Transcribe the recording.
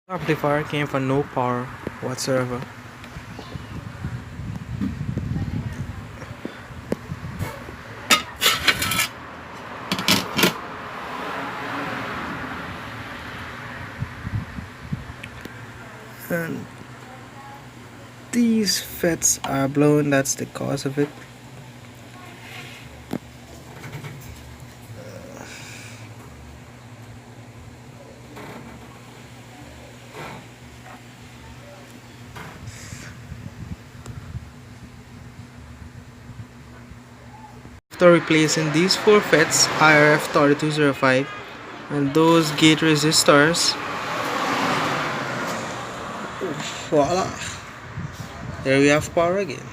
Amplifier came for no power whatsoever. And these FETs are blown, that's the cause of it. After replacing these 4 FETs, IRF 3205, and those gate resistors, voila! There we have power again.